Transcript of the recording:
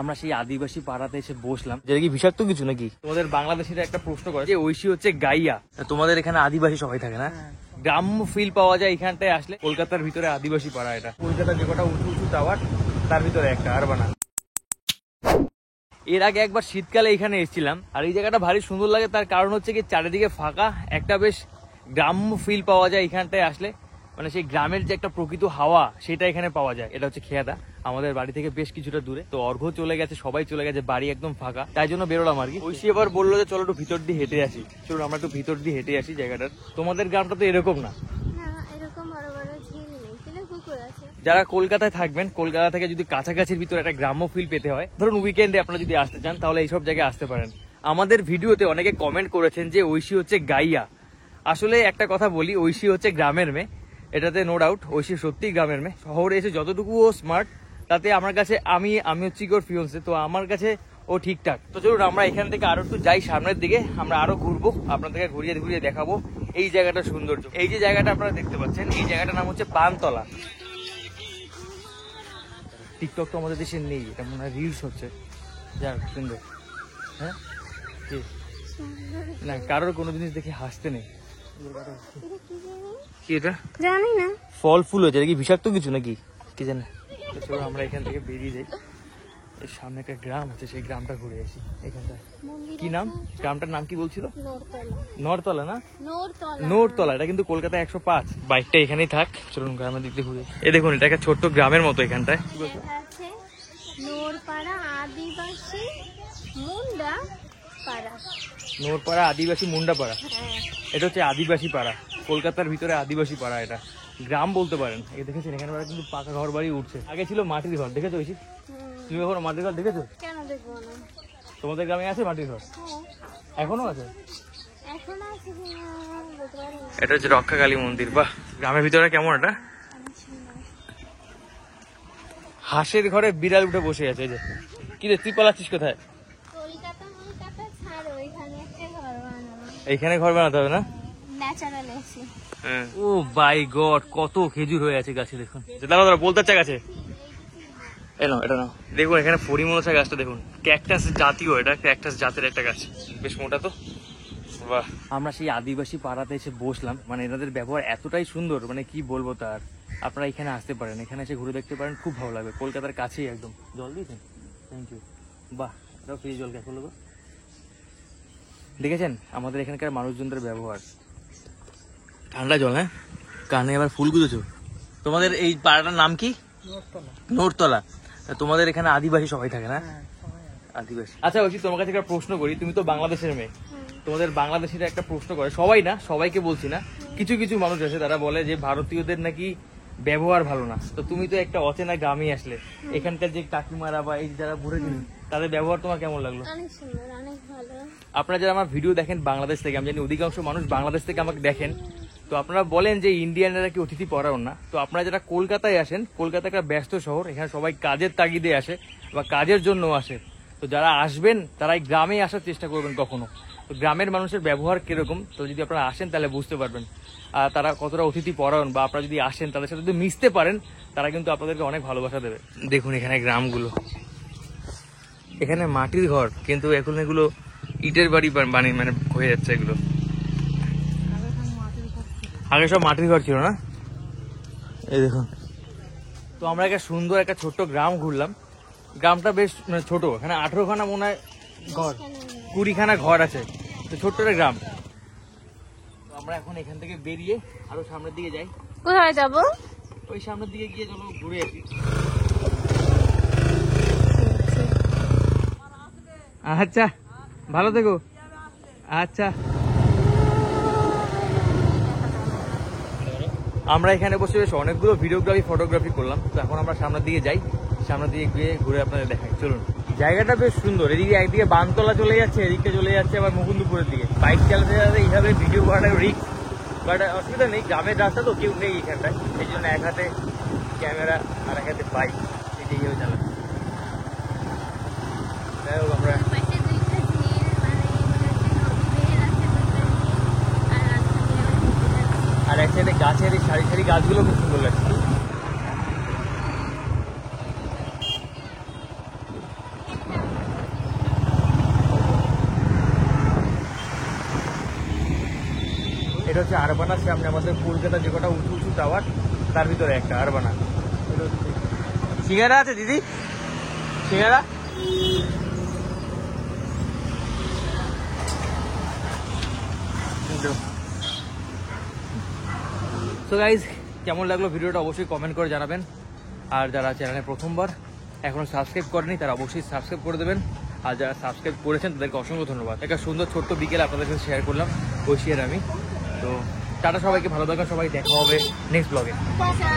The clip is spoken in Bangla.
আমরা সেই আদিবাসী পাড়াতে এসে বসলাম, যেটা কি বিষাক্ত কিছু নাকি? তোমাদের বাংলাদেশিরা একটা প্রশ্ন করে যে ঐশী হচ্ছে গাইয়া, তোমাদের এখানে আদিবাসী সবাই থাকে না? গ্রাম্য ফিল পাওয়া যায় এখানটায় আসলে। কলকাতার ভিতরে আদিবাসী পাড়া এটা। কলকাতার যে কটা উঁচু উঁচু টাওয়ার তার ভিতরে একটা আরবানা। এর আগে একবার শীতকালে এখানে এসেছিলাম, আর এই জায়গাটা ভারী সুন্দর লাগে। তার কারণ হচ্ছে কি চারিদিকে ফাঁকা, একটা বেশ গ্রাম্য ফিল পাওয়া যায় এখানটায় আসলে। মানে সেই গ্রামের যে একটা প্রকৃত হাওয়া সেটা এখানে পাওয়া যায়। এটা হচ্ছে খেয়াদা, আমাদের বাড়ি থেকে বেশ কিছুটা দূরে। তো অর্ঘ্য চলে গেছে, সবাই চলে গেছে, বাড়ি একদম ফাঁকা, তাই জন্য বেরোলাম আর কি। ঐশী এবার বললো যে চলো একটু ভিতর দিয়ে হেঁটে আসি। চলো আমরা একটু ভিতর দিয়ে হেঁটে আসি জায়গাটার। তোমাদের গ্রামটা তো এরকম না, যারা কলকাতায় থাকবেন, কলকাতা থেকে যদি কাছাকাছির ভিতরে একটা গ্রাম্য ফিল পেতে হয়, ধরুন উইকেন্ডে আপনারা যদি আসতে চান, তাহলে এইসব জায়গায় আসতে পারেন। আমাদের ভিডিওতে অনেকে কমেন্ট করেছেন যে ঐশী হচ্ছে গাইয়া। আসলে একটা কথা বলি, ঐশী হচ্ছে গ্রামের মেয়ে, এটাতে নো ডাউট। ঐশী সত্যি গ্রামের মেয়ে। শহরে এসে যতটুকু ও স্মার্ট, তাতে আমার কাছে আমি হচ্ছে কি ওর ফিয়ন্সে, তো আমার কাছে ও ঠিকঠাক। তো চলুন আমরা এখান থেকে আরো একটু যাই সামনের দিকে, আমরা আরো ঘুরবো, আপনাদেরকে ঘুরিয়ে ঘুরিয়ে দেখাবো এই জায়গাটার সৌন্দর্য। এই যে জায়গাটা আপনারা দেখতে পাচ্ছেন, এই জায়গাটার নাম হচ্ছে বানতলা। টিকটক তো আমাদের দেশে নেই, এটা মনে হয় রিলস হচ্ছে। যাক সুন্দর, হ্যাঁ না কারোর কোনো জিনিস দেখে হাসতে নেই। কি এটা জানি না, ফল ফুল হয়েছে, এটা কি বিষাক্ত কিছু নাকি কি জানে? চলো আমরা এখান থেকে বেরিয়ে যাই। এর সামনে একটা গ্রাম আছে, সেই গ্রামটা ঘুরে আসি। এখানটা কি নাম, গ্রামটার নাম কি বলছিল? নড়তলা না, নোরতলা। এটা কিন্তু কলকাতা 105। বাইকটা এখানেই থাক, চলুন গ্রামের দিক দিয়ে ঘুরে। এই দেখুন, এটা একটা ছোট্ট গ্রামের মতো। এখানটায় নোরপাড়া আদিবাসী মুন্ডা পাড়া, এটা হচ্ছে আদিবাসী পাড়া, কলকাতার ভিতরে আদিবাসী পাড়া। এটা গ্রাম বলতে পারেন। দেখেছেন এখানে কিন্তু পাকা ঘর বাড়ি উঠছে, আগে ছিল মাটির ঘর। দেখেছো ঐশী, তুমি এখন মাটির ঘর দেখেছো? তোমাদের গ্রামে আছে মাটির ঘর? এখনো আছে? এটা হচ্ছে রক্ষাকালী মন্দির। বাহ, গ্রামের ভিতরে কেমন এটা? হাঁসের ঘরে বিড়াল উঠে বসে আছে। এই যে কি রে, তুই পালাচ্ছিস কোথায়? এইখানে ঘর বানাতে হবে না? ও বাই গড, কত খেজুর হয়ে আছে গাছে। দেখুন, দাঁড়া বলতে গাছে এনো, এটা নাও। দেখুন এখানে পরিমনসা গাছটা দেখুন, ক্যাকটাস জাতীয়, এটা ক্যাকটাস জাতের একটা গাছ, বেশ মোটা তো। বাহ, আমরা সেই আদিবাসী পাড়াতে এসে বসলাম। মানে এনাদের ব্যবহার এতটাই সুন্দর, মানে কি বলবো তার। আপনারা এখানে আসতে পারেন, এখানে এসে ঘুরে দেখতে পারেন, খুব ভালো লাগবে। কলকাতার কাছেই একদম। জল দিয়েছেন? Thank you. বাহ, এটাও ফ্রি জল খেয়ে ফেলবো। দেখেছেন আমাদের এখানকার মানুষজনদের ব্যবহার, ঠান্ডা জল। হ্যাঁ, কানে আবার ফুল গুঁজেছো। তোমাদের এই পাড়াটার নাম কি? নোরতলা। তোমাদের এখানে আদিবাসী সবাই থাকে না? আদিবাসী। আচ্ছা ঐশী, তোমার কাছে একটা প্রশ্ন করি, তুমি তো বাংলাদেশের মেয়ে। তোমাদের বাংলাদেশিরা একটা প্রশ্ন করে, সবাই না, সবাইকে বলছি না, কিছু কিছু মানুষ আছে তারা বলে যে ভারতীয়দের নাকি ব্যবহার ভালো না। তো তুমি তো একটা অচেনা গ্রামে আসলে, এখানকার যে কাকিমারা বা এই যারা বুড়ে দিন, তাদের ব্যবহার তোমার কেমন লাগলো? অনেক সুন্দর, অনেক ভালো। আপনারা যারা আমার ভিডিও দেখেন বাংলাদেশ থেকে, আমি জানি অধিকাংশ মানুষ বাংলাদেশ থেকে আমাকে দেখেন, তো আপনারা বলেন যে ইন্ডিয়ানরা কি অতিথি পরায়ণ না। তো আপনারা যারা কলকাতায় আসেন, কলকাতা একটা ব্যস্ত শহর, এখানে সবাই কাজের তাগিদে আসে বা কাজের জন্য আসে। তো যারা আসবেন তারা এই গ্রামে আসার চেষ্টা করবেন কখনো। তো গ্রামের মানুষের ব্যবহার কিরকম, তো যদি আপনারা আসেন তাহলে বুঝতে পারবেন আর তারা কতটা অতিথি পরায়ণ। বা আপনারা যদি আসেন তাদের সাথে যদি মিশতে পারেন, তারা কিন্তু আপনাদেরকে অনেক ভালোবাসা দেবে। দেখুন এখানে গ্রামগুলো, এখানে মাটির ঘর, কিন্তু এখন এগুলো ইটের বাড়ি বানিয়ে মানে হয়ে যাচ্ছে এগুলো। আগে সব মাটির ঘর ছিল না? এই দেখুন। তো আমরা একটা সুন্দর একটা ছোট্ট গ্রাম ঘুরলাম। গ্রামটা বেশ ছোট, এখানে 18খানা মনে হয় ঘর, 20খানা ঘর আছে। তো ছোট্ট একটা গ্রাম। তো আমরা এখন এখান থেকে বেরিয়ে আরো সামনের দিকে যাই। কোথায় যাবো? ওই সামনের দিকে গিয়ে চলো ঘুরে আসি। আচ্ছা, ভালো থেকো। আচ্ছা, আমরা এখানে বসে বেশ অনেকগুলো ভিডিওগ্রাফি ফটোগ্রাফি করলাম। তো এখন আমরা সামনের দিকে যাই, সামনের দিকে গিয়ে ঘুরে আপনাদের দেখাই। চলুন, জায়গাটা বেশ সুন্দর। এদিকে একদিকে বানতলা চলে যাচ্ছে, এদিকে চলে যাচ্ছে আবার মুকুন্দপুরের দিকে। বাইক চালাতে চালাতে এইভাবে ভিডিও করাটা রিস্ক, বাট অসুবিধা নেই, গ্রামের রাস্তা তো কেউ নেই এখানটায়, এই জন্য এক হাতে ক্যামেরা আর এক হাতে বাইক, এইভাবে চালাচ্ছি। যাই হোক, আমরা আর এক সাইডে গাছের এই সারি সারি গাছগুলো খুব সুন্দর লাগছে। এটা হচ্ছে আরবানা, সামনে আমাদের কলকাতা যে কটা উঁচু উঁচু টাওয়ার তার ভিতরে একটা আরবানা। সিঙ্গারা আছে দিদি, সিঙ্গারা। তো গাইজ কেমন লাগলো ভিডিওটা অবশ্যই কমেন্ট করে জানাবেন। আর যারা চ্যানেলে প্রথমবার এখনো সাবস্ক্রাইব করেনি তারা অবশ্যই সাবস্ক্রাইব করে দেবেন। আর যারা সাবস্ক্রাইব করেছেন তাদেরকে অসংখ্য ধন্যবাদ। একটা সুন্দর ছোট্ট বিকেলে আপনাদের সাথে শেয়ার করলাম ঐশী আর আমি। তো টাটা সবাইকে, ভালো থাকবেন সবাই, দেখা হবে নেক্সট ব্লগে। টাটা।